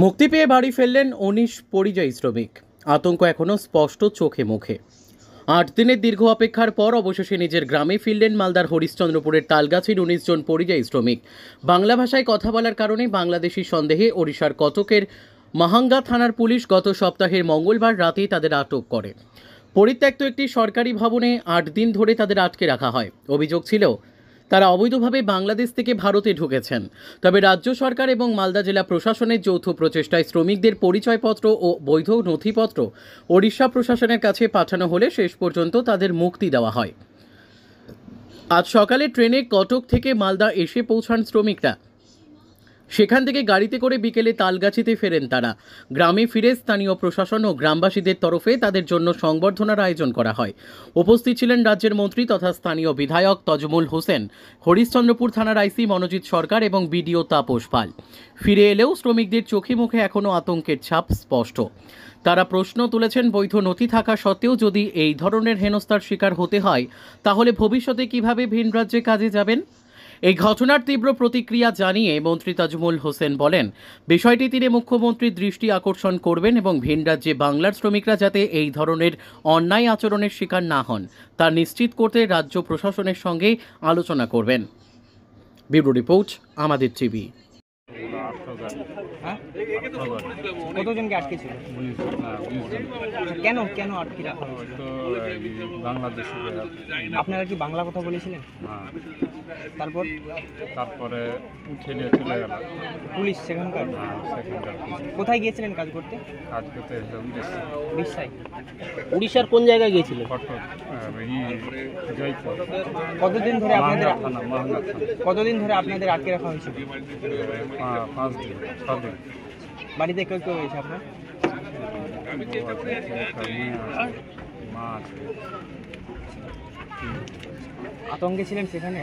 মুক্তি পেয়ে বাড়ি ফিরলেন ১৯ পরিযায়ী শ্রমিক। আতঙ্ক এখনো স্পষ্ট চোখে মুখে। ৮ দিনের দীর্ঘ অপেক্ষার পর অবশেষে নিজের গ্রামে ফিরলেন মালদার হরিশ্চন্দ্রপুরের তালগাছির ১৯ জন পরিযায়ী শ্রমিক। বাংলা ভাষায় কথা বলার কারণে বাংলাদেশি সন্দেহে ওড়িশার কটকের মাহাঙ্গা থানার পুলিশ গত সপ্তাহের মঙ্গলবার রাতে তাদের আটক করে। পরিত্যক্ত একটি সরকারি ভবনে ৮ দিন ধরে তাদের আটকে রাখা হয়। অভিযোগ ছিল তারা অবৈধভাবে বাংলাদেশ থেকে ভারতে ঢুকেছেন। তবে রাজ্য সরকার এবং মালদা জেলা প্রশাসনের যৌথ প্রচেষ্টায় শ্রমিকদের পরিচয়পত্র ও বৈধ নথিপত্র ওড়িশা প্রশাসনের কাছে পাঠানো হলে শেষ পর্যন্ত তাদের মুক্তি দেওয়া হয়। আজ সকালে ট্রেনে কটক থেকে মালদা এসে পৌঁছান শ্রমিকরা। সেখান থেকে গাড়িতে করে বিকেলে তালগাছিতে ফেরেন তারা। গ্রামে ফিরে স্থানীয় প্রশাসন ও গ্রামবাসীদের তরফে তাদের জন্য সংবর্ধনার আয়োজন করা হয়। উপস্থিত ছিলেন রাজ্যের মন্ত্রী তথা স্থানীয় বিধায়ক তজমুল হোসেন, হরিশ্চন্দ্রপুর থানার আইসি মনোজিৎ সরকার এবং বিডিও তাপস পাল। ফিরে এলেও শ্রমিকদের চোখে মুখে এখনও আতঙ্কের ছাপ স্পষ্ট। তারা প্রশ্ন তুলেছেন, বৈধ নথি থাকা সত্ত্বেও যদি এই ধরনের হেনস্থার শিকার হতে হয়, তাহলে ভবিষ্যতে কিভাবে ভিন রাজ্যে কাজে যাবেন? এই ঘটনার তীব্র প্রতিক্রিয়া জানিয়ে মন্ত্রী তাজমুল হোসেন বলেন, বিষয়টি তিনি মুখ্যমন্ত্রীর দৃষ্টি আকর্ষণ করবেন এবং ভিন রাজ্যে বাংলার শ্রমিকরা যাতে এই ধরনের অন্যায় আচরণের শিকার না হন তা নিশ্চিত করতে রাজ্য প্রশাসনের সঙ্গে আলোচনা করবেন। ব্যুরো রিপোর্ট, আমাদের টিভি। কতজনকে আটকে ছিল? কেন কেন আটকে রাখা হয়েছিল? আপনারা কি বাংলা কথা বলেছিলেন? তারপরে উঠে নিয়ে চলে গেল পুলিশ সেখানকার। কোথায় গিয়েছিলেন কাজ করতে? কাজ করতে উড়িষ্যায়। উড়িষ্যার কোন জায়গায় গিয়েছিলেন? জয়পুর। কতদিন ধরে আপনাদের মাহাঙ্গা থানা। কতদিন ধরে আপনাদের আটকে রাখা হয়েছিল? 5 দিন 6 দিন। বাড়িতে কেউ কেউ হয়েছে আপনার? আতঙ্কে ছিলেন সেখানে?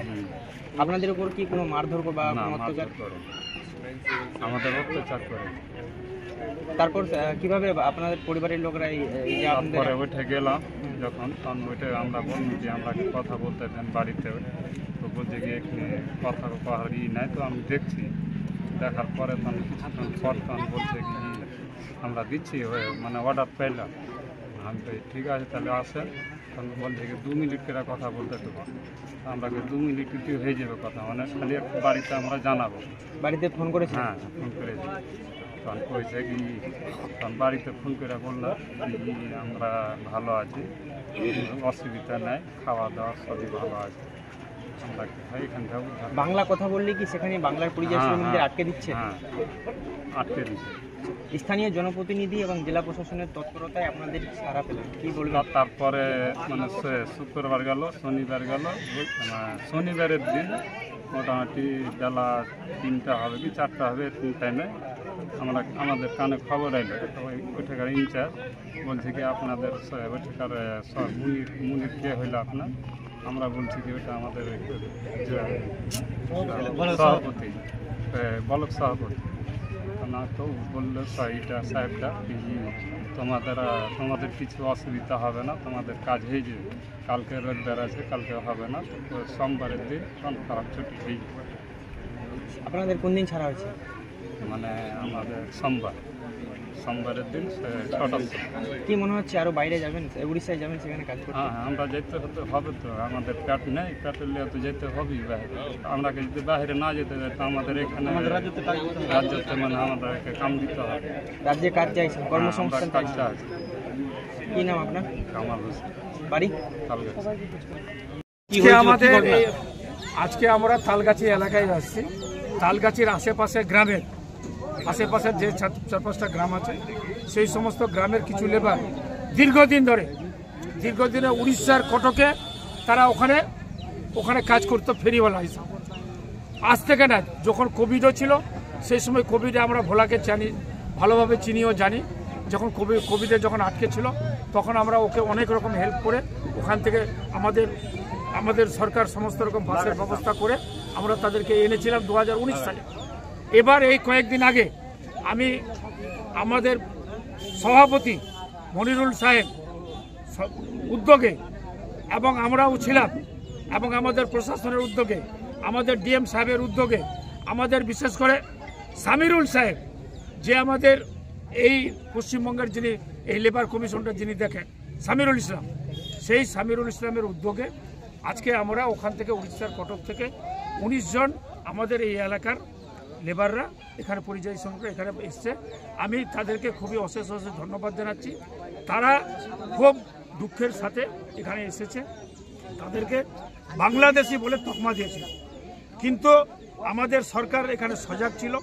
আপনাদের উপর কি কোনো মারধর বা অত্যাচার? আমাদের অত্যাচার করে। তারপর কিভাবে আপনাদের পরিবারের লোকরা পরে উঠে গেলাম যখন, তখন ওইটা আমরা বললাম যে আমরা কথা বলতে দেন বাড়িতে। তো বলছে কি এখানে কথা কহার নাই, তো আমি দেখছি। দেখার পরে তখন কিছুক্ষণ পর তখন বলছে কি আমরা দিচ্ছি, মানে অর্ডার পেলাম। আমি তো ঠিক আছে তাহলে আসেন। তখন বলছে কি 2 মিনিট করে কথা বলতে দেবো। আমরা 2 মিনিট কিন্তু হয়ে যাবে কথা, মানে খালি একটু বাড়িতে আমরা জানাবো। বাড়িতে ফোন করেছি? হ্যাঁ, ফোন করেছি। তখন কয়েছে কি, তখন বাড়িতে ফোন করে বললাম কি আমরা ভালো আছি, অসুবিধা নাই, খাওয়া দাওয়া সবই ভালো আছে। আমরা এখান থেকে বাংলা কথা বললে কি সেখানে বাংলার পরিযায়ী শ্রমিকদের আটকে দিচ্ছে? হ্যাঁ, আটকে দিচ্ছে। স্থানীয় জনপ্রতিনিধি এবং জেলা প্রশাসনের তৎপরতায় আপনাদের সারা পেলেন, কি বলবেন? তারপরে মানে শুক্রবার গেল, শনিবার গেল। শনিবারের দিন মোটামুটি বেলা 3টা হবে কি 4টা হবে, 3 টাইমে আমাদের কানে খবর এলো। ওইখানকার ইনচার্জ বলছে কি আপনাদের ওইখানকার মুনির কে হইলো আপনার? আমরা বলছি কি ওটা আমাদের সভাপতি, বলক সভাপতি। না তো বললো এইটা সাহেবটা তোমাদের কিছু অসুবিধা হবে না, তোমাদের কাজ হয়ে যাবে। কালকে রোববার আছে, কালকে হবে না, সোমবারের দিন খারাপ ছুটি হয়ে যাবে। আপনাদের কোন দিন ছাড়া হয়েছে? মানে আমাদের সোমবারের দিন 6টার সময়। কি মনে হচ্ছে আরও বাইরে যাবেন, উড়িষ্যায় যাবেন, সেখানে কাজ করতে? হ্যাঁ, আমরা যেতে হবে তো, আমাদের পেট নেই, পেটের লিয়ে তো যেতে হবেই বাইরে। আমরা যদি বাইরে না যেতে যাই তো আমাদের এখানে রাজ্যতে মানে আমাদেরকে কাম দিতে হবে। রাজ্যে কাজ চাইছেন, কর্মসংস্থান কাজ আছে। কি নাম আপনার? কামাল হোসেন, বাড়ি তালগাছি। আজকে আমরা তালগাছি এলাকায় আসছি। তালগাছির আশেপাশে গ্রামের আশেপাশের যে 4-5টা গ্রাম আছে, সেই সমস্ত গ্রামের কিছু লেবার দীর্ঘদিনে উড়িষ্যার কটকে তারা ওখানে কাজ করতো ফেরিওয়ালা হিসাবে। আজ থেকে না, যখন কোভিডও ছিল সেই সময়, কোভিডে আমরা ভোলাকে ভালোভাবে চিনিও জানি। যখন কোভিডে যখন আটকে ছিল তখন আমরা ওকে অনেক রকম হেল্প করে ওখান থেকে আমাদের সরকার সমস্ত রকম বাসের ব্যবস্থা করে আমরা তাদেরকে এনেছিলাম 2019 সালে। এবার এই কয়েকদিন আগে আমি আমাদের সভাপতি মনিরুল সাহেব উদ্যোগে এবং আমরাও ছিলাম, এবং আমাদের প্রশাসনের উদ্যোগে, আমাদের ডিএম সাহেবের উদ্যোগে, আমাদের বিশেষ করে সামিরুল সাহেব যে আমাদের এই পশ্চিমবঙ্গের যিনি এই লেবার কমিশনটা যিনি দেখেন সামিরুল ইসলাম, সেই সামিরুল ইসলামের উদ্যোগে আজকে আমরা ওখান থেকে উড়িষ্যার কটক থেকে 19 জন আমাদের এই এলাকার লেবাররা এখানে পরিযায়ী শ্রমিকরা এখানে এসছে। আমি তাদেরকে খুবই অশেষ অশেষ ধন্যবাদ জানাচ্ছি। তারা খুব দুঃখের সাথে এখানে এসেছে। তাদেরকে বাংলাদেশি বলে তকমা দিয়েছিল, কিন্তু আমাদের সরকার এখানে সজাগ ছিল,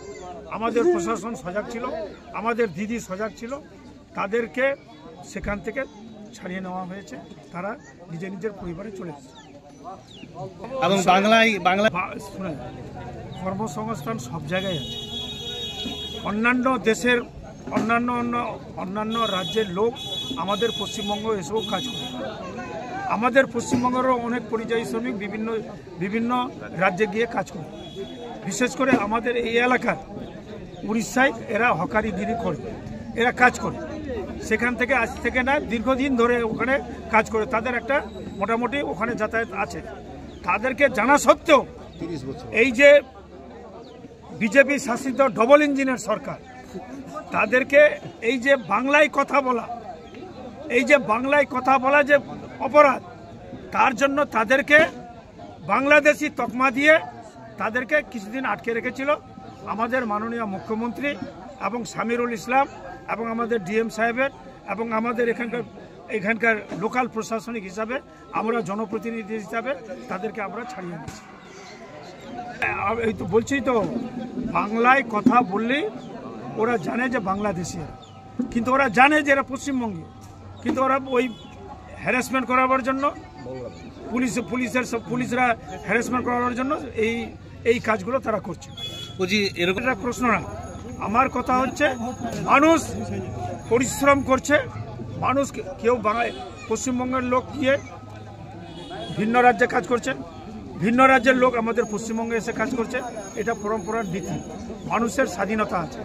আমাদের প্রশাসন সজাগ ছিল, আমাদের দিদি সজাগ ছিল। তাদেরকে সেখান থেকে ছাড়িয়ে নেওয়া হয়েছে, তারা নিজের নিজের পরিবারে চলে এসেছে। এবং শুনেন, কর্মসংস্থান সব জায়গায় আছে। অন্যান্য দেশের অন্যান্য রাজ্যের লোক আমাদের পশ্চিমবঙ্গ এসেও কাজ করে। আমাদের পশ্চিমবঙ্গেরও অনেক পরিযায়ী শ্রমিক বিভিন্ন রাজ্যে গিয়ে কাজ করে। বিশেষ করে আমাদের এই এলাকার উড়িষ্যায় এরা হকারিগিরি করে, এরা কাজ করে। সেখান থেকে আজ থেকে না, দীর্ঘদিন ধরে ওখানে কাজ করে। তাদের একটা মোটামুটি ওখানে যাতায়াত আছে। তাদেরকে জানা সত্ত্বেও এই যে বিজেপি শাসিত ডবল ইঞ্জিনের সরকার, তাদেরকে এই যে বাংলায় কথা বলা যে অপরাধ, তার জন্য তাদেরকে বাংলাদেশি তকমা দিয়ে তাদেরকে কিছুদিন আটকে রেখেছিল আমাদের মাননীয় মুখ্যমন্ত্রী এবং সামিরুল ইসলাম এবং আমাদের ডিএম সাহেবের এবং আমাদের এখানকার লোকাল প্রশাসনিক হিসাবে আমরা জনপ্রতিনিধি হিসাবে তাদেরকে আমরা ছাড়িয়ে নিয়েছি। এই তো বলছি তো, বাংলায় কথা বললেই ওরা জানে যে বাংলাদেশি, কিন্তু ওরা জানে যে এরা পশ্চিমবঙ্গে, কিন্তু ওরা ওই হ্যারাসমেন্ট করাবার জন্য পুলিশরা হ্যারাসমেন্ট করাবার জন্য এই কাজগুলো তারা করছে। এরকম একটা প্রশ্ন না, আমার কথা হচ্ছে মানুষ পরিশ্রম করছে, মানুষ কেউ পশ্চিমবঙ্গের লোক গিয়ে ভিন্ন রাজ্যে কাজ করছে, ভিন্ন রাজ্যের লোক আমাদের পশ্চিমবঙ্গে এসে কাজ করছে। এটা পরম্পরার নীতি। মানুষের স্বাধীনতা আছে,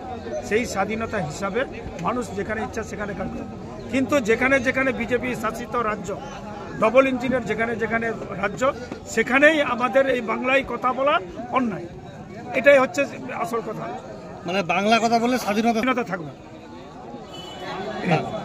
সেই স্বাধীনতা হিসাবে মানুষ যেখানে ইচ্ছা সেখানে কাজ করে। কিন্তু যেখানে যেখানে বিজেপি শাসিত রাজ্য, ডবল ইঞ্জিনের যেখানে রাজ্য, সেখানেই আমাদের এই বাংলায় কথা বলা অন্যায়। এটাই হচ্ছে আসল কথা। মানে বাংলা কথা বলে স্বাধীনতা থাকবে।